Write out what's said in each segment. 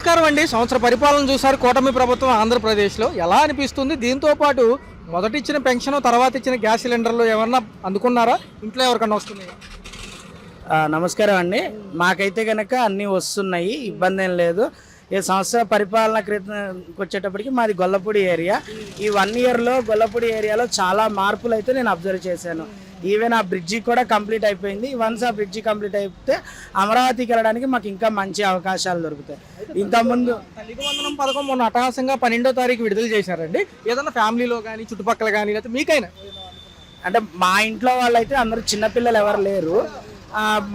నమస్కారం అండి. సంవత్సర పరిపాలన చూసారు కూటమి ప్రభుత్వం ఆంధ్రప్రదేశ్లో. ఎలా అనిపిస్తుంది? దీంతో పాటు మొదట ఇచ్చిన పెన్షన్, తర్వాత ఇచ్చిన గ్యాస్ సిలిండర్లు ఏమన్నా అందుకున్నారా? ఇంట్లో ఎవరికన్నా వస్తున్నాయా? నమస్కారం అండి. మాకైతే కనుక అన్నీ వస్తున్నాయి, ఇబ్బంది ఏం లేదు. ఈ సంవత్సర పరిపాలన క్రితంకి వచ్చేటప్పటికి మాది గొల్లపూడి ఏరియా. ఈ 1 ఇయర్లో గొల్లపూడి ఏరియాలో చాలా మార్పులు అయితే నేను అబ్జర్వ్ చేశాను. ఈవెన్ ఆ బ్రిడ్జి కూడా కంప్లీట్ అయిపోయింది. వన్స్ ఆ బ్రిడ్జి కంప్లీట్ అయిపోతే అమరావతికి వెళ్ళడానికి మాకు ఇంకా మంచి అవకాశాలు దొరుకుతాయి. ఇంతకుముందు తల్లికి వందనం పథకం మొన్న అట్టహాసంగా 12వ తారీఖు విడుదల చేశారండి. ఏదన్నా ఫ్యామిలీలో కానీ చుట్టుపక్కల కానీ లేకపోతే మీకైనా? అంటే మా ఇంట్లో వాళ్ళైతే అందరూ చిన్నపిల్లలు ఎవరు లేరు.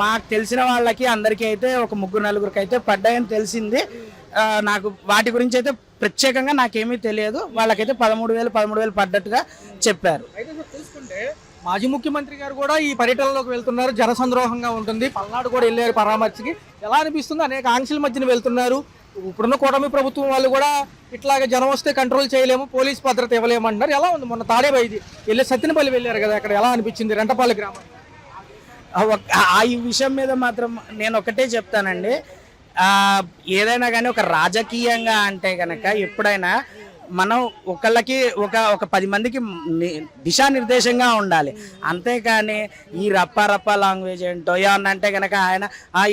మాకు తెలిసిన వాళ్ళకి అందరికీ అయితే ఒక 3-4 అయితే పడ్డాయని తెలిసింది. నాకు వాటి గురించి అయితే ప్రత్యేకంగా నాకేమీ తెలియదు. వాళ్ళకైతే 13,000 పడ్డట్టుగా చెప్పారు. అయితే చూసుకుంటే మాజీ ముఖ్యమంత్రి గారు కూడా ఈ పర్యటనలోకి వెళ్తున్నారు. జనసంద్రోహంగా ఉంటుంది. పల్నాడు కూడా వెళ్ళారు పరామర్శకి. ఎలా అనిపిస్తుంది? అనేక ఆంక్షల మధ్యన వెళ్తున్నారు. ఇప్పుడున్న కూటమి ప్రభుత్వం వాళ్ళు కూడా ఇట్లాగే జనం వస్తే కంట్రోల్ చేయలేము, పోలీస్ భద్రత ఇవ్వలేమంటున్నారు. ఎలా ఉంది? మొన్న తాడేబైది వెళ్ళి సత్తినపల్లి వెళ్ళారు కదా, అక్కడ ఎలా అనిపించింది? రెంటపల్లి గ్రామం. ఈ విషయం మీద మాత్రం నేను ఒకటే చెప్తానండి. ఏదైనా కానీ ఒక రాజకీయంగా అంటే కనుక ఎప్పుడైనా మనం ఒకళ్ళకి ఒక 10 మందికి దిశానిర్దేశంగా ఉండాలి. అంతేకాని ఈ రప్ప లాంగ్వేజ్ ఏంటో ఏమన్నా అంటే కనుక ఆయన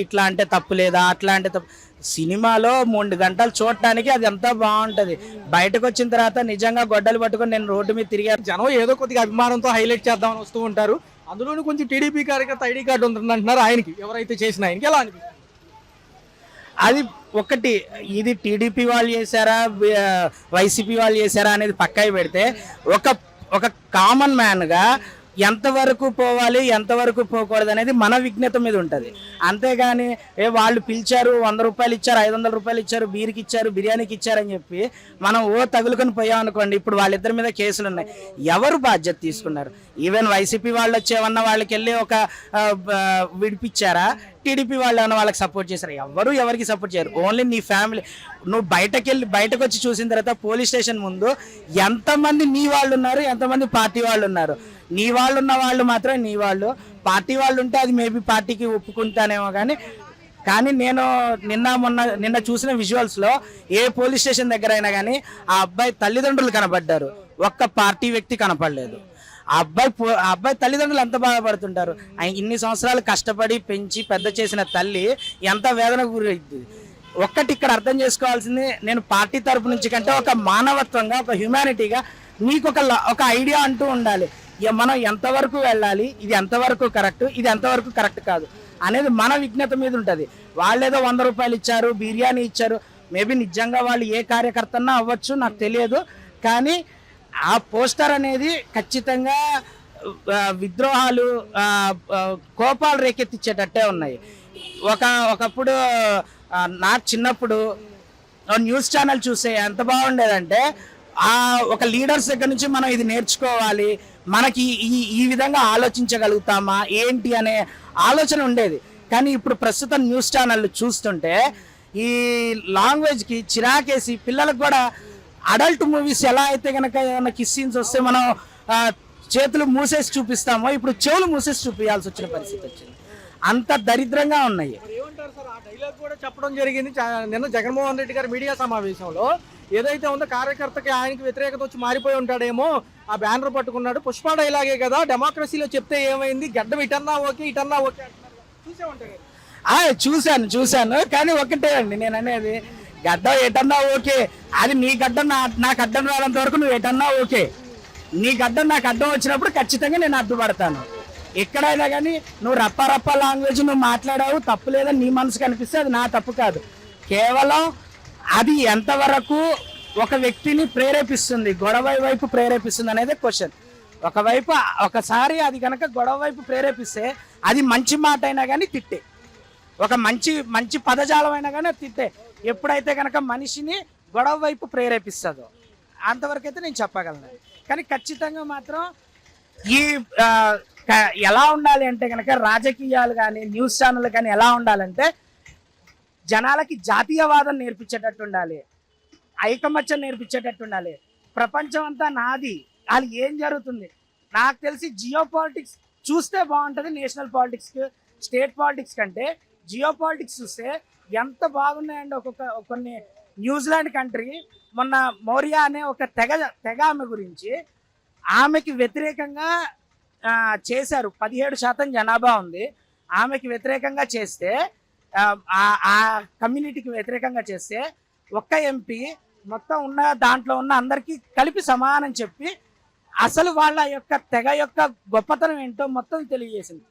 ఇట్లా అంటే తప్పు లేదా, అట్లా అంటే తప్పు. సినిమాలో 3 గంటలు చూడటానికి అది ఎంత బాగుంటుంది. బయటకు వచ్చిన తర్వాత నిజంగా గొడ్డలు పట్టుకొని నేను రోడ్డు మీద తిరిగాను. జనం ఏదో కొద్దిగా అభిమానంతో హైలైట్ చేద్దామని వస్తూ ఉంటారు. అందులోని కొంచెం టీడీపీ కార్యకర్త ఐడి కార్డు ఉంటుంది అంటున్నారు. ఆయనకి ఎవరైతే చేసిన ఆయనకి ఎలా అనిపిస్తుంది? అది ఒకటి, ఇది టీడీపీ వాళ్ళు చేశారా వైసీపీ వాళ్ళు చేశారా అనేది పక్కకి పెడితే ఒక కామన్ మ్యాన్గా ఎంతవరకు పోవాలి, ఎంతవరకు పోకూడదు అనేది మన విజ్ఞత మీద ఉంటుంది. అంతేగాని వాళ్ళు పిలిచారు, 100 రూపాయలు ఇచ్చారు, 500 రూపాయలు ఇచ్చారు, బీర్కి ఇచ్చారు, బిర్యానీకి ఇచ్చారని చెప్పి మనం తగులుకొని పోయాం అనుకోండి. ఇప్పుడు వాళ్ళిద్దరి మీద కేసులు ఉన్నాయి. ఎవరు బాధ్యత తీసుకున్నారు? ఈవెన్ వైసీపీ వాళ్ళు వచ్చేవన్న వాళ్ళకి వెళ్ళి ఒక విడిపించారా? టీడీపీ వాళ్ళు ఏమన్నా వాళ్ళకి సపోర్ట్ చేశారు? ఎవరికి సపోర్ట్ చేయరు. ఓన్లీ నీ ఫ్యామిలీ. నువ్వు బయటకు వచ్చి చూసిన తర్వాత పోలీస్ స్టేషన్ ముందు ఎంతమంది నీ వాళ్ళు ఉన్నారు, ఎంతమంది పార్టీ వాళ్ళు ఉన్నారు. నీ వాళ్ళు ఉన్న వాళ్ళు మాత్రమే నీ వాళ్ళు. పార్టీ వాళ్ళు ఉంటే అది మేబీ పార్టీకి ఒప్పుకుంటానేమో. కానీ నేను నిన్న చూసిన విజువల్స్లో ఏ పోలీస్ స్టేషన్ దగ్గర అయినా కానీ ఆ అబ్బాయి తల్లిదండ్రులు కనపడ్డారు, ఒక్క పార్టీ వ్యక్తి కనపడలేదు. ఆ అబ్బాయి తల్లిదండ్రులు ఎంత బాధపడుతుంటారు. ఇన్ని సంవత్సరాలు కష్టపడి పెంచి పెద్ద చేసిన తల్లి ఎంత వేదనకు గురైంది. ఒక్కటి ఇక్కడ అర్థం చేసుకోవాల్సింది, నేను పార్టీ తరపు నుంచి కంటే ఒక మానవత్వంగా, ఒక హ్యుమానిటీగా నీకు ఒక ఐడియా అంటూ ఉండాలి. మనం ఎంతవరకు వెళ్ళాలి, ఇది ఎంతవరకు కరెక్ట్, ఇది ఎంతవరకు కరెక్ట్ కాదు అనేది మన విజ్ఞత మీద ఉంటుంది. వాళ్ళేదో 100 రూపాయలు ఇచ్చారు, బిర్యానీ ఇచ్చారు. మేబీ నిజంగా వాళ్ళు ఏ కార్యకర్తన్నా అవ్వచ్చు, నాకు తెలియదు. కానీ ఆ పోస్టర్ అనేది ఖచ్చితంగా విద్రోహాలు, కోపాలు రేకెత్తించేటట్టే ఉన్నాయి. ఒకప్పుడు నా చిన్నప్పుడు న్యూస్ ఛానల్ చూసే ఎంత బాగుండేదంటే, ఒక లీడర్స్ దగ్గర నుంచి మనం ఇది నేర్చుకోవాలి, మనకి ఈ విధంగా ఆలోచించగలుగుతామా ఏంటి అనే ఆలోచన ఉండేది. కానీ ఇప్పుడు ప్రస్తుతం న్యూస్ ఛానళ్ళు చూస్తుంటే ఈ లాంగ్వేజ్కి చిరాకేసి పిల్లలకు కూడా అడల్ట్ మూవీస్ ఎలా అయితే కనుక ఏమైనా కిస్ సీన్స్ వస్తే మనం చేతులు మూసేసి చూపిస్తామో, ఇప్పుడు చెవులు మూసేసి చూపించాల్సి వచ్చిన పరిస్థితి వచ్చింది. అంత దరిద్రంగా ఉన్నాయి. ఏమంటారు సార్? ఆ డైలాగ్ కూడా చెప్పడం జరిగింది నిన్న జగన్మోహన్ రెడ్డి గారి మీడియా సమావేశంలో. ఏదైతే ఉందో కార్యకర్తకి ఆయనకి వ్యతిరేకత వచ్చి మారిపోయి ఉంటాడేమో, ఆ బ్యానర్ పట్టుకున్నాడు. పుష్ప డైలాగే కదా, డెమోక్రసీలో చెప్తే ఏమైంది, గడ్డం ఇటన్నా ఓకే ఇటన్నా ఓకే అంటున్నారు. చూసే ఉంటారు. చూశాను. కానీ ఒకటే అండి నేను అనేది, గడ్డం ఎటన్నా ఓకే, అది నీ గడ్డం నాకు అడ్డం రానంత వరకు నువ్వు ఎటన్నా ఓకే. నీ గడ్డం నాకు అడ్డం వచ్చినప్పుడు ఖచ్చితంగా నేను అడ్డుపడతాను. ఎక్కడైనా కానీ నువ్వు రప్ప లాంగ్వేజ్ నువ్వు మాట్లాడావు, తప్పు లేదని నీ మనసుకు అనిపిస్తే అది నా తప్పు కాదు. కేవలం అది ఎంతవరకు ఒక వ్యక్తిని ప్రేరేపిస్తుంది, గొడవ వైపు ప్రేరేపిస్తుంది అనేది క్వశ్చన్. ఒకసారి అది కనుక గొడవ వైపు ప్రేరేపిస్తే అది మంచి మాట అయినా కానీ తిట్టే, ఒక మంచి పదజాలం అయినా కానీ తిట్టే. ఎప్పుడైతే కనుక మనిషిని గొడవ వైపు ప్రేరేపిస్తుందో అంతవరకు అయితే నేను చెప్పగలను. కానీ ఖచ్చితంగా మాత్రం ఈ ఎలా ఉండాలి అంటే కనుక రాజకీయాలు కానీ న్యూస్ ఛానల్ కానీ ఎలా ఉండాలంటే, జనాలకి జాతీయవాదం నేర్పించేటట్టు ఉండాలి, ఐకమత్యం నేర్పించేటట్టు ఉండాలి. ప్రపంచం అంతా నాది, అది ఏం జరుగుతుంది నాకు తెలిసి జియో పాలిటిక్స్ చూస్తే బాగుంటుంది. నేషనల్ పాలిటిక్స్, స్టేట్ పాలిటిక్స్ కంటే జియో పాలిటిక్స్ చూస్తే ఎంత బాగున్నాయండి. కొన్ని న్యూజిలాండ్ కంట్రీ మొన్న మౌర్య అనే ఒక తెగ ఆమె గురించి, ఆమెకి వ్యతిరేకంగా చేశారు. 17% జనాభా ఉంది, ఆమెకి వ్యతిరేకంగా చేస్తే, ఆ కమ్యూనిటీకి వ్యతిరేకంగా చేస్తే ఒక్క ఎంపీ మొత్తం ఉన్న దాంట్లో ఉన్న అందరికీ కలిపి సమానం చెప్పి అసలు వాళ్ళ యొక్క తెగ యొక్క గొప్పతనం ఏంటో మొత్తం తెలియజేసింది.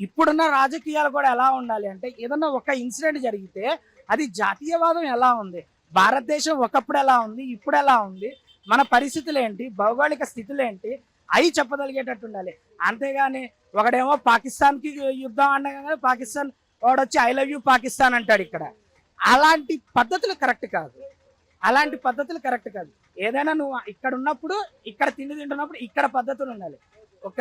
ఇప్పుడున్న రాజకీయాలు కూడా ఎలా ఉండాలి అంటే, ఏదన్నా ఒక ఇన్సిడెంట్ జరిగితే అది జాతీయవాదం ఎలా ఉంది, భారతదేశం ఒకప్పుడు ఎలా ఉంది, ఇప్పుడు ఎలా ఉంది, మన పరిస్థితులు ఏంటి, భౌగోళిక స్థితులు ఏంటి, అవి చెప్పగలిగేటట్టు ఉండాలి. అంతేగాని ఒకడేమో పాకిస్తాన్కి యుద్ధం అనగానే పాకిస్తాన్ వాడొచ్చి ఐ లవ్ యూ పాకిస్తాన్ అంటాడు. అలాంటి పద్ధతులు కరెక్ట్ కాదు. ఏదైనా నువ్వు ఇక్కడ ఉన్నప్పుడు, ఇక్కడ తిండి తింటున్నప్పుడు ఇక్కడ పద్ధతులు ఉండాలి. ఒక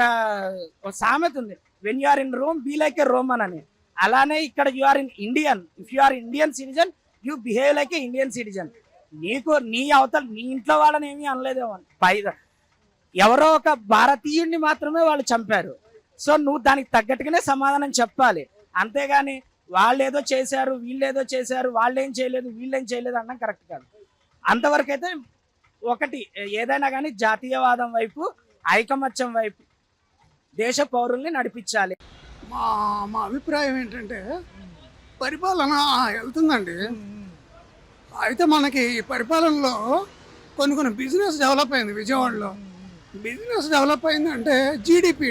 సామెత ఉంది, when you are in Rome be like a Roman అని. అలానే ఇక్కడ you are in Indian, if you are Indian citizen you behave like a Indian citizen. నీ అవతల నీ ఇంట్లో వాళ్ళని ఏమీ అనలేదేమో, ఎవరో ఒక భారతీయుడిని మాత్రమే వాళ్ళు చంపారు. సో నువ్వు దానికి తగ్గట్టుగానే సమాధానం చెప్పాలి. అంతేగాని వాళ్ళు ఏదో చేశారు, వీళ్ళేదో చేశారు, వాళ్ళేం చేయలేదు, వీళ్ళేం చేయలేదు అన్నది కరెక్ట్ కాదు. అంతవరకు అయితే ఒకటి, ఏదైనా కానీ జాతీయవాదం వైపు, ఐకమత్యం వైపు దేశ పౌరుల్ని నడిపించాలి. మా అభిప్రాయం ఏంటంటే, పరిపాలన వెళ్తుందండి. అయితే మనకి పరిపాలనలో కొన్ని బిజినెస్ డెవలప్ అయింది. విజయవాడలో బిజినెస్ డెవలప్ అయింది అంటే జీడిపి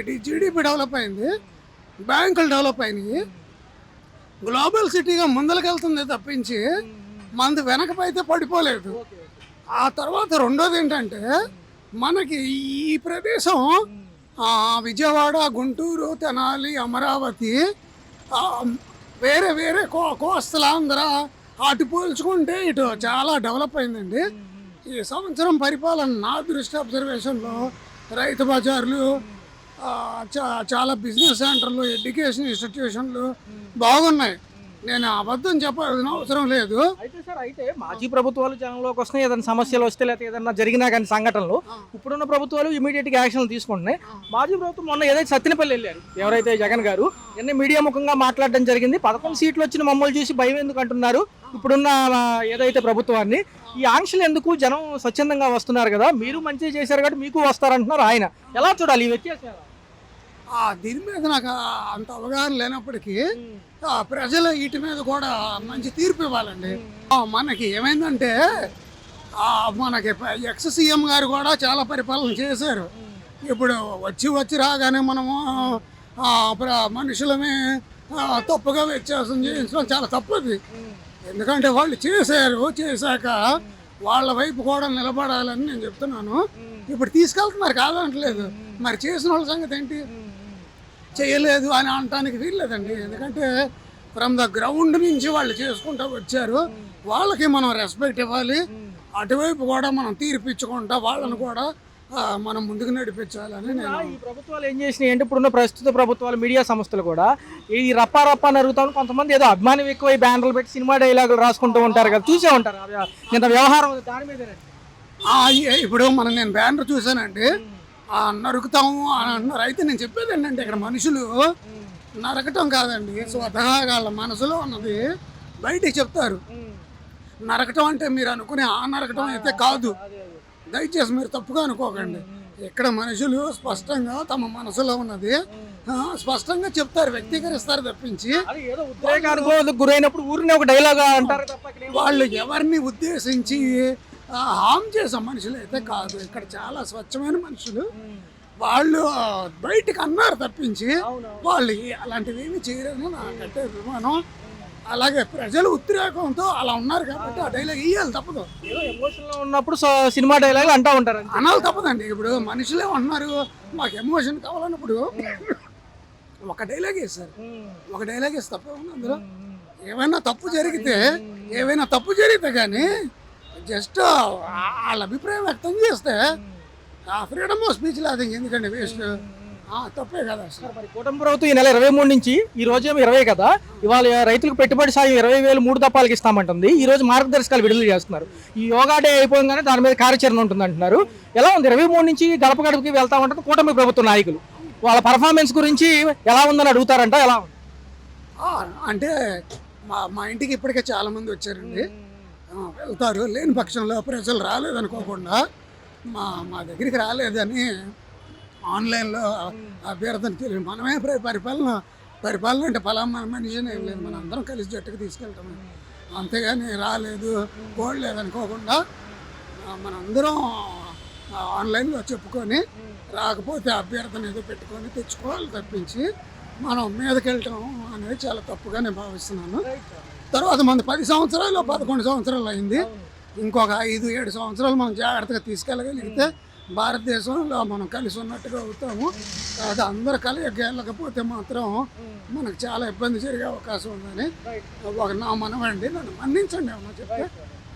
డెవలప్ అయింది, బ్యాంకులు డెవలప్ అయినాయి, గ్లోబల్ సిటీగా ముందరకెళ్తుంది తప్పించి మనది వెనకపోతే పడిపోలేదు. ఆ తర్వాత రెండోది ఏంటంటే, మనకి ఈ ప్రదేశం విజయవాడ, గుంటూరు, తెనాలి, అమరావతి, వేరే కోస్తలాంధ్ర అటు పోల్చుకుంటే ఇటు చాలా డెవలప్ అయిందండి. ఈ సంవత్సరం పరిపాలన నా దృష్టి అబ్జర్వేషన్లో రైతు బజార్లు, చాలా బిజినెస్ సెంటర్లు, ఎడ్యుకేషన్ ఇన్స్టిట్యూషన్లు బాగున్నాయి. నేను అబద్ధం చెప్పాల్సిన అవసరం లేదు. అయితే మాజీ ప్రభుత్వాలు జనంలోకి వస్తున్నాయి, ఏదైనా సమస్యలు వస్తే లేకపోతే ఏదైనా జరిగినా కానీ సంఘటనలు, ఇప్పుడున్న ప్రభుత్వాలు ఇమీడియట్గా యాక్షన్లు తీసుకుంటున్నాయి. మాజీ ప్రభుత్వం మొన్న ఏదైతే సత్యనపల్లి వెళ్ళారు, ఎవరైతే జగన్ గారు నిన్న మీడియా ముఖంగా మాట్లాడడం జరిగింది. 11 సీట్లు వచ్చిన మమ్మల్ని చూసి భయం ఎందుకు అంటున్నారు ఇప్పుడున్న ఏదైతే ప్రభుత్వాన్ని, ఈ ఆంక్షలు ఎందుకు, జనం స్వచ్ఛందంగా వస్తున్నారు కదా, మీరు మంచిగా చేశారు కాబట్టి మీకు వస్తారంటున్నారు ఆయన. ఎలా చూడాలి ఈ వ్యత్యాసం? దీని మీద నాకు అంత అవగాహన లేనప్పటికీ ప్రజలు వీటి మీద కూడా మంచి తీర్పు ఇవ్వాలండి. మనకి ఏమైందంటే, మనకి ఎక్స్ సీఎం గారు కూడా చాలా పరిపాలన చేశారు. ఇప్పుడు వచ్చి రాగానే మనము మనుషులమే తప్పుగా వ్యత్యాసం చేయించడం చాలా తప్పది. ఎందుకంటే వాళ్ళు చేశాక వాళ్ళ వైపు కూడా నిలబడాలని నేను చెప్తున్నాను. ఇప్పుడు తీసుకెళ్తున్నారు కాదనట్లేదు, మరి చేసిన వాళ్ళ సంగతి ఏంటి? చేయలేదు అని అనటానికి వీల్లేదండి. ఎందుకంటే ఫ్రమ్ ద గ్రౌండ్ నుంచి వాళ్ళు చేసుకుంటూ వచ్చారు, వాళ్ళకి మనం రెస్పెక్ట్ ఇవ్వాలి. అటువైపు కూడా మనం తీర్పిచ్చుకుంటా వాళ్ళని కూడా మనం ముందుకు నడిపించాలని నేను. ఈ ప్రభుత్వాలు ఏం చేసినాయి అంటే, ఇప్పుడున్న ప్రస్తుత ప్రభుత్వాలు, మీడియా సంస్థలు కూడా ఈ రప్పా నరుగుతాను, కొంతమంది ఏదో అభిమానం ఎక్కువ బ్యానర్లు పెట్టి సినిమా డైలాగులు రాసుకుంటూ ఉంటారు కదా, చూసే ఉంటారు. ఇంత వ్యవహారం దాని మీద ఇప్పుడు నేను బ్యానర్ చూసానండి, నరుకుతాము అని అన్నారు. అయితే నేను చెప్పేది ఏంటంటే, ఇక్కడ మనుషులు నరకటం కాదండి, స్వతహాగా వాళ్ళ మనసులో ఉన్నది బయటికి చెప్తారు. నరకటం అంటే మీరు అనుకునే ఆ నరకటం అయితే కాదు, దయచేసి మీరు తప్పుగా అనుకోకండి. ఇక్కడ మనుషులు స్పష్టంగా తమ మనసులో ఉన్నది స్పష్టంగా చెప్తారు, వ్యక్తీకరిస్తారు తప్పించి గురైనప్పుడు ఊరిని ఒక డైలాగ్ అంటారు. వాళ్ళు ఎవరిని ఉద్దేశించి హామ్ చేసే మనుషులు అయితే కాదు. ఇక్కడ చాలా స్వచ్ఛమైన మనుషులు, వాళ్ళు బయటకు అన్నారు తప్పించి వాళ్ళు అలాంటివి ఏమి చేయలేదని నాకైతే అభిమానం. అలాగే ప్రజలు ఉద్రేకంతో అలా ఉన్నారు కాబట్టి ఆ డైలాగ్ ఇవ్వాలి, తప్పదు. ఎమోషన్లో ఉన్నప్పుడు సినిమా డైలాగ్ అంటూ ఉంటారు, అనాలి తప్పదండి. ఇప్పుడు మనుషులే ఉన్నారు, మాకు ఎమోషన్ కావాలన్నప్పుడు ఒక డైలాగ్ వేస్తారు, ఒక డైలాగ్ వేస్తే తప్ప అందులో ఏమైనా తప్పు జరిగితే కానీ జస్ట్ వాళ్ళ అభిప్రాయం వ్యక్తం చేస్తే ఫ్రీడమ్ ఆఫ్ స్పీచ్ లేదు, ఎందుకంటే వేస్ట్, తప్పే కదా. మరి కూటమి ప్రభుత్వం ఈ నెల 23 నుంచి, ఈ రోజు 20 కదా, ఇవాళ రైతులకు పెట్టుబడి సాయం 20,000 3 దఫాలకు ఇస్తామంటుంది. ఈ రోజు మార్గదర్శకాలు విడుదల చేస్తున్నారు. ఈ యోగా డే అయిపోగానే దాని మీద కార్యాచరణ ఉంటుంది అంటున్నారు. ఎలా ఉంది? 23 నుంచి గడప గడపకి వెళ్తామంటుంది కూటమి ప్రభుత్వ నాయకులు. వాళ్ళ పర్ఫార్మెన్స్ గురించి ఎలా ఉందని అడుగుతారంట, ఎలా ఉంది? అంటే మా ఇంటికి ఇప్పటికే చాలామంది వచ్చారండి. వెళ్తారు. లేని పక్షంలో ప్రజలు రాలేదనుకోకుండా మా దగ్గరికి రాలేదని ఆన్లైన్లో అభ్యర్థన తెలియదు. మనమే పరిపాలన అంటే ఫలానా మనిషిని ఏం లేదు, మన అందరం కలిసి జట్టుకు తీసుకెళ్తాము. అంతేగాని రాలేదు పోడలేదనుకోకుండా మనందరం ఆన్లైన్లో చెప్పుకొని రాకపోతే అభ్యర్థన ఏదో పెట్టుకొని తెచ్చుకోవాలి తప్పించి మనం మీదకి వెళ్ళటం అనేది చాలా తప్పుగా నేను భావిస్తున్నాను. తర్వాత మన 10 సంవత్సరాలు 11 సంవత్సరాలు అయింది. ఇంకొక 5-7 సంవత్సరాలు మనం జాగ్రత్తగా తీసుకెళ్ళగలిగితే భారతదేశంలో మనం కలిసి ఉన్నట్టుగా అవుతాము. కాదు అందరూ కలియగలకపోతే మాత్రం మనకు చాలా ఇబ్బంది జరిగే అవకాశం ఉందని ఒక నా మనవండి. నన్ను మన్నించండి ఏమన్నా చెప్తే.